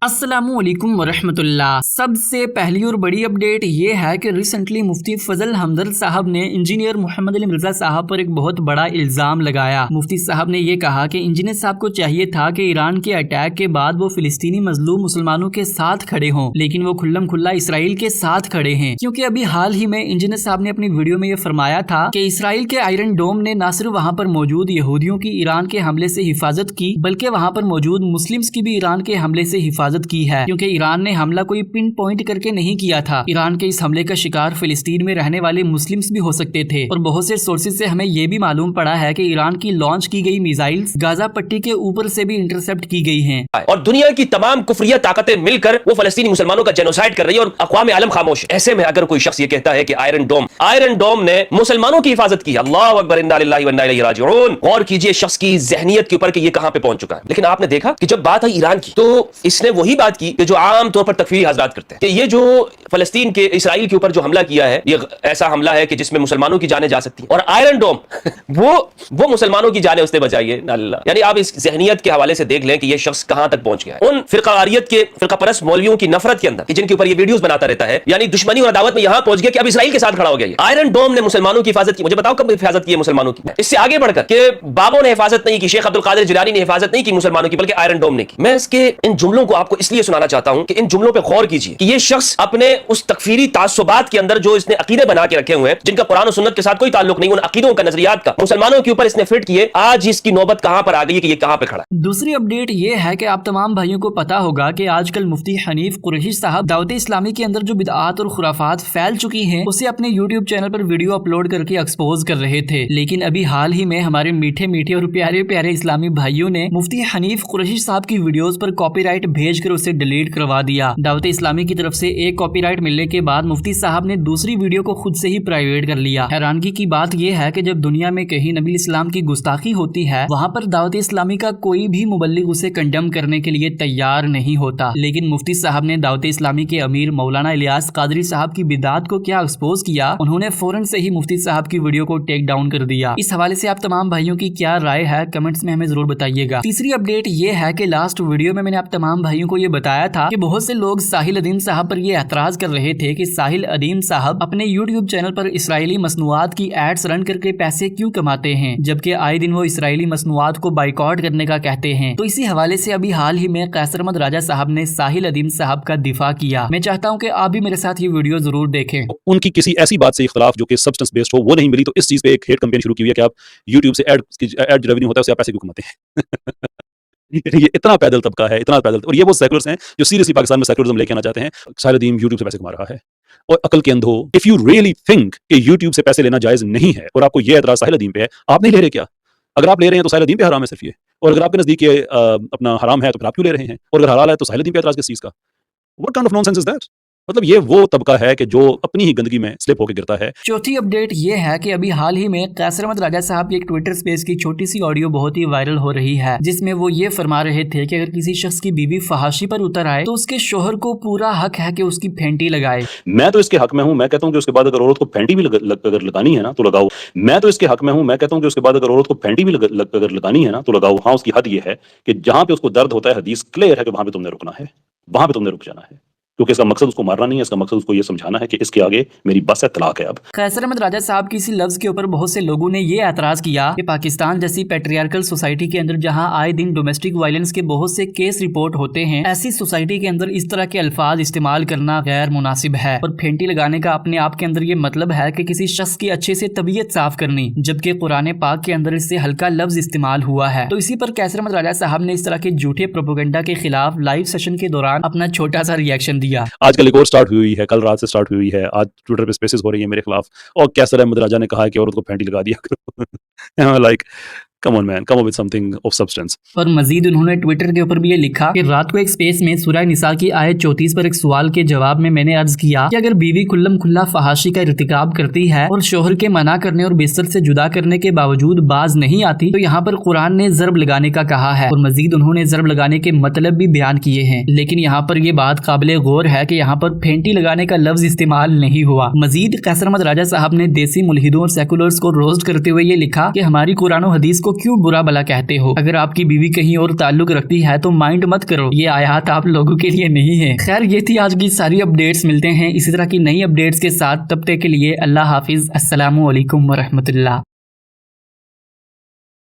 अस्सलामुअलैकुम वरहमतुल्लाह। सबसे पहली और बड़ी अपडेट ये है कि रिसेंटली मुफ्ती फजल हमदर्द साहब ने इंजीनियर मोहम्मद अली मिर्जा साहब पर एक बहुत बड़ा इल्जाम लगाया। मुफ्ती साहब ने ये कहा कि इंजीनियर साहब को चाहिए था कि ईरान के अटैक के बाद वो फिलिस्तीनी मजलूम मुसलमानों के साथ खड़े हों, लेकिन वो खुल्लम खुल्ला इसराइल के साथ खड़े हैं। क्योंकि अभी हाल ही में इंजीनियर साहब ने अपनी वीडियो में ये फरमाया था कि इसराइल के आयरन डोम ने न सिर्फ वहाँ पर मौजूद यहूदियों की ईरान के हमले से हिफाजत की, बल्कि वहाँ पर मौजूद मुस्लिम्स की भी ईरान के हमले से हिफाजत की है। क्योंकि ईरान ने हमला कोई पिन पॉइंट करके नहीं किया था। ईरान के इस हमले का शिकार फिलिस्तीन में रहने वाले मुस्लिम्स भी हो सकते थे। और बहुत से सोर्सेज से हमें यह भी मालूम पड़ा है कि ईरान की लॉन्च की गई मिसाइल्स गाजा पट्टी के ऊपर से भी इंटरसेप्ट की गई हैं। और दुनिया की तमाम कुफरिया ताकतें मिलकर वो फलस्तीनी मुसलमानों का जेनोसाइड कर रही है और अक़वाम आलम खामोश। ऐसे में अगर कोई शख्स ये कहता है कि आयरन डोम ने मुसलमानों की हिफाजत की, अल्लाह अकबर, इन्ना लिल्लाहि व इन्ना इलैहि राजिऊन। गौर कीजिए शख्स की ज़हनियत के ऊपर कि ये कहां पे पहुंच चुका है। लेकिन आपने देखा कि जब बात आई ईरान की तो इसने वही बात की कि जो आम तौर पर तकफीरी हज़रात करते हैं कि ये जो फलस्तीन के इसराइल के ऊपर जो हमला किया है ये ऐसा हमला है कि जिसमें मुसलमानों की जानें जा सकती हैं। और आयरन डोम वो मुसलमानों की जानें उसने बचाई है। यानी आप इस ज़हनियत के हवाले से देख लें कि ये शख्स कहां तक पहुंच गया है। उन फिरकावारियत के फिरका परस्त मौलवियों की नफरत के अंदर जिनके ऊपर ये वीडियोस बनाता रहता है, यानी दुश्मनी और अदावत में यहां पहुंच गया कि अब इसराइल के साथ खड़ा हो गया। आयरन डोम ने मुसलमानों की हिफाजत की। मुझे बताओ कब हिफाजत की है मुसलमानों की? इससे आगे बढ़कर कि बाबों ने हिफाजत नहीं की, शेख अब्दुल कादिर जिलानी ने हिफाजत नहीं की मुसलमानों की, बल्कि आयरन डोम ने की। मैं इसके इन जुमलों को आपको इसलिए सुनाना चाहता हूं कि इन जुमलों पे गौर कीजिए कि ये शख्स अपने उस तकफीरी तासुबात के अंदर जो इसने अकीदे बना के रखे हुए हैं, जिनका कुरान और सुन्नत के साथ कोई ताल्लुक नहीं, उन अकीदों का, नजरियात का मुसलमानों के ऊपर इसने फिट किए। आज इसकी नौबत कहां पर आ गई कि ये कहां पे खड़ा है। दूसरी अपडेट ये है कि आप तमाम भाइयों को पता होगा कि आजकल मुफ्ती हनीफ कुरैशी साहब दावत इस्लामी के अंदर जो बिदआत और खुराफात फैल चुकी हैं उसे अपने यूट्यूब चैनल पर वीडियो अपलोड करके एक्सपोज कर रहे थे। लेकिन अभी हाल ही में हमारे मीठे मीठे और प्यारे प्यारे इस्लामी भाइयों ने मुफ्ती हनीफ कुरैशी साहब की वीडियोस पर कॉपीराइट भेजकर उसे डिलीट करवा दिया। दावत इस्लामी की तरफ से एक कॉपीराइट मिलने के बाद मुफ्ती साहब ने दूसरी वीडियो को खुद से ही प्राइवेट कर लिया। हैरानगी की बात यह है कि जब दुनिया में कहीं नबी इस्लाम की गुस्ताखी होती है वहाँ पर दावत इस्लामी का कोई भी मुबल्लिग उसे कंडेम करने के लिए तैयार नहीं होता। लेकिन मुफ्ती साहब ने दावत इस्लामी के अमीर मौलाना इलियास कादरी साहब की बिदात को क्या एक्सपोज किया, उन्होंने फौरन से ही मुफ्ती साहब की वीडियो को टेक डाउन कर दिया। इस हवाले से आप तमाम भाइयों की क्या राय है कमेंट्स में हमें जरूर बताइएगा। तीसरी अपडेट ये है कि लास्ट वीडियो में मैंने आप तमाम भाइयों को ये बताया था कि बहुत से लोग साहिल अदीम साहब पर ये एतराज कर रहे थे कि साहिल अदीम साहब अपने यूट्यूब चैनल पर इसराइली मसनूआत की एड्स रन करके पैसे क्यों कमाते हैं, जबकि आए दिन वो इसराइली मसनूआत को बाइकआउट करने का कहते हैं। तो इसी हवाले से अभी हाल ही में कैसर अहमद राजा साहब ने साहिल अदीम साहब का दिफा किया। मैं चाहता हूँ कि आप भी मेरे साथ ये वीडियो जरूर देखें। उनकी किसी ऐसी बात से इख्तलाफ जो कि सब्सटेंस बेस्ड हो वो नहीं मिली, तो इस चीज पे एक हेट कैंपेन शुरू की हुई है कि आप यूट्यूब से एड रेवेन्यू होता है उससे आप पैसे क्यों कमाते हैं। ये इतना पैदल तबका है, इतना पैदल। और ये वो सेकुलर्स हैं जो सीरियसली पाकिस्तान में सेकुलरिज्म लेके आना चाहते हैं। साहिल अदीम यूट्यूब से पैसे कमा रहा है और अकल के अंधो, इफ यू रियली थिंक कि यूट्यूब से पैसे लेना जायज नहीं है और आपको ये एतराज साहिल अदीम पे है, आप नहीं ले रहे क्या? अगर आप ले रहे हैं तो साहिल अदीम पे हराम है सिर्फ ये, और अगर आपके नजदीक ये अपना हराम है तो फिर आप क्यों ले रहे हैं? और अगर हलाल है तो साहिल अदीम पे एतराज किस चीज का? What kind of nonsense is that? मतलब ये वो तबका है कि जो अपनी ही गंदगी में स्लिप होकर गिरता है। चौथी अपडेट ये है कि अभी हाल ही में कैसर अहमद राजा साहब की एक ट्विटर स्पेस की छोटी सी ऑडियो बहुत ही वायरल हो रही है, जिसमें वो ये फरमा रहे थे कि अगर किसी शख्स की बीवी फहाशी पर उतर आए तो उसके शोहर को पूरा हक है कि उसकी फेंटी लगाए। मैं तो इसके हक में हूं। मैं कहता हूं कि उसके बाद अगर औरत को फेंटी भी अगर लगानी है ना तो लगाओ। मैं तो इसके हक में हूं। मैं कहता हूं कि उसके बाद अगर औरत को फेंटी भी अगर लगानी है ना तो लगाओ। हाँ, उसकी हद ये है कि जहां पे उसको दर्द होता है, हदीस क्लियर है कि वहां पे तुमने रुकना है, वहां पे तुमने रुक जाना है, क्योंकि इसका मकसद उसको मारना नहीं है। इसका मकसद उसको ये समझाना है कि इसके आगे मेरी बस है, तलाक है। अब कैसर अहमद राजा साहब की इसी लफ्ज के ऊपर बहुत से लोगों ने ये एतराज किया कि पाकिस्तान जैसी पैट्रियार्कल सोसाइटी के अंदर जहां आए दिन डोमेस्टिक वायलेंस के बहुत से केस रिपोर्ट होते हैं, ऐसी सोसाइटी के अंदर इस तरह के अल्फाज इस्तेमाल करना गैर मुनासिब है। और फेंटी लगाने का अपने आप के अंदर ये मतलब है कि किसी शख्स की अच्छे से तबीयत साफ करनी, जबकि कुरान पाक के अंदर इससे हल्का लफ्ज इस्तेमाल हुआ है। तो इसी पर कैसर अहमद राजा साहब ने इस तरह के झूठे प्रोपेगेंडा के खिलाफ लाइव सेशन के दौरान अपना छोटा सा रिएक्शन दिया। आजकल एक और स्टार्ट हुई है, कल रात से स्टार्ट हुई है। आज ट्विटर पे स्पेसेस हो रही है मेरे खिलाफ और कैसर अहमद राजा ने कहा है कि औरत को फेंटी लगा दिया करो। Like Come on man, come up with something of substance. और मजीद उन्होंने ट्विटर के ऊपर भी ये लिखा कि रात को एक स्पेस में सूरह निसा की आयत 34 पर एक सवाल के जवाब में मैंने अर्ज किया कि अगर बीवी खुल्लम खुल्ला फहाशी का इर्तिकाब करती है और शोहर के मना करने और बिस्तर से जुदा करने के बावजूद बाज नहीं आती तो यहाँ पर कुरान ने ज़र्ब लगाने का कहा है। और मजीद उन्होंने ज़र्ब लगाने के मतलब भी बयान किए हैं, लेकिन यहाँ पर यह बात काबिल गौर है कि यहाँ पर फेंटी लगाने का लफ्ज इस्तेमाल नहीं हुआ। मजीद कैसर अहमद राजा साहब ने देसी मुल्हिदों और सेकुलर्स को रोस्ट करते हुए ये लिखा कि हमारी कुरान और हदीस को क्यों बुरा भला कहते हो? अगर आपकी बीवी कहीं और ताल्लुक रखती है तो माइंड मत करो, ये आयत आप लोगों के लिए नहीं है। खैर, ये थी आज की सारी अपडेट्स। मिलते हैं इसी तरह की नई अपडेट्स के साथ, तब तक के लिए अल्लाह हाफिज। अस्सलामु अलैकुम व रहमतुल्लाह।